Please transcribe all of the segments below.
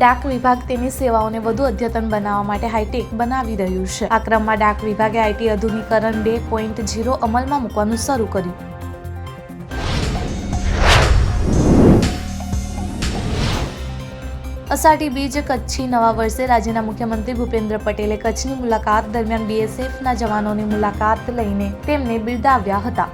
ડાક વિભાગ તેની સેવાઓને વધુ અદ્યતન બનાવવા માટે હાઈટેક બનાવી રહ્યું છે। આ ક્રમમાં ડાક વિભાગે આઈટી આધુનિકરણ 2.0 અમલમાં મૂકવાનું શરૂ કર્યું। અષાઢી બીજ કચ્છી નવા વર્ષે રાજ્યના મુખ્યમંત્રી ભૂપેન્દ્ર પટેલે કચ્છની મુલાકાત દરમિયાન બીએસએફના જવાનોની મુલાકાત લઈને તેમને બિરદાવ્યા હતા।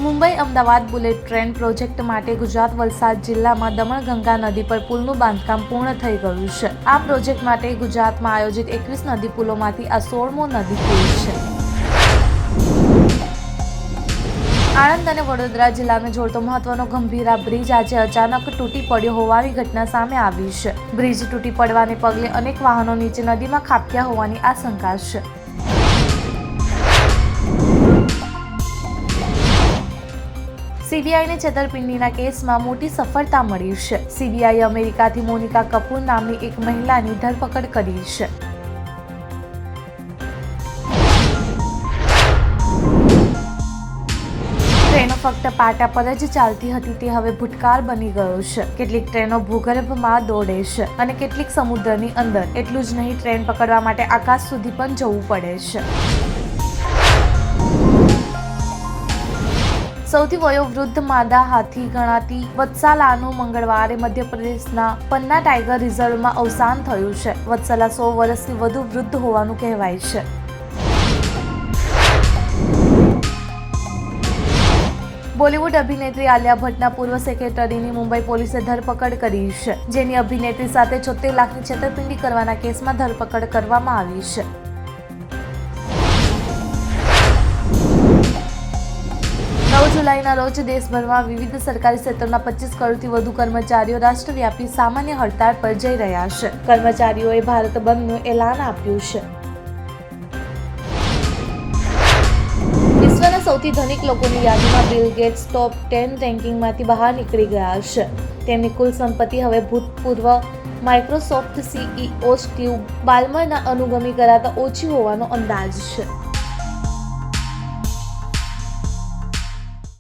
Mumbai Ahmedabad bullet train project માટે ગુજરાત વલસાડ જિલ્લામાં દમણગંગા નદી પર પુલનું બાંધકામ પૂર્ણ થઈ ગયું છે। આ પ્રોજેક્ટ માટે ગુજરાતમાં આયોજિત 21 નદી પુલોમાંથી આ 16મો નદી પુલ છે। આણંદ અને વડોદરા જિલ્લાને જોડતો મહત્વનો ગંભીરા બ્રિજ આજે અચાનક તૂટી પડ્યો હોવાની ઘટના સામે આવી છે। બ્રિજ તૂટી પડવાને પગલે અનેક વાહનો નીચે નદીમાં ખાબક્યા હોવાની આશંકા છે। સીબીઆઈને છેતરપિંડીના કેસમાં મોટી સફળતા મળી છે। સીબીઆઈએ અમેરિકાથી મોનિકા કપૂર નામની એક મહિલાની ધરપકડ કરી છે। ટ્રેનો ફક્ત પાટા પર જ ચાલતી હતી તે હવે ભૂતકાળ બની ગયો છે। કેટલીક ટ્રેનો ભૂગર્ભમાં દોડે છે અને કેટલીક સમુદ્રની અંદર। એટલું જ નહીં, ટ્રેન પકડવા માટે આકાશ સુધી પણ જવું પડે છે। સૌથી વયોવૃદ્ધ માદા હાથી ગણાતી વત્સલાનું મંગળવારે મધ્યપ્રદેશના પન્ના ટાઈગર રિઝર્વમાં અવસાન થયું છે। વત્સલા 100 વર્ષથી વધુ વૃદ્ધ હોવાનું કહેવાય છે। બોલિવૂડ અભિનેત્રી આલિયા ભટ્ટના પૂર્વ સેક્રેટરીની મુંબઈ પોલીસે ધરપકડ કરી છે, જેની અભિનેત્રી સાથે 76 લાખની છેતરપિંડી કરવાના કેસમાં ધરપકડ કરવામાં આવી છે। 9 જુલાઈના રોજ દેશભરમાં વિવિધ સરકારી ક્ષેત્રના 25 કરોડથી વધુ કર્મચારીઓ રાષ્ટ્રવ્યાપી સામાન્ય હડતાળ પર જઈ રહ્યા છે। કર્મચારીઓએ ભારત બંધનું એલાન આપ્યું છે। વિશ્વના સૌથી ધનિક લોકોની યાદીમાં બિલ ગેટ્સ ટોપ 10 રેન્કિંગમાંથી બહાર નીકળી ગયા છે। તેમની કુલ સંપત્તિ હવે ભૂતપૂર્વ માઇક્રોસોફ્ટ સીઈઓ સ્ટીવ બાલ્મરના અનુગામી કરાતા ઓછી હોવાનો અંદાજ છે।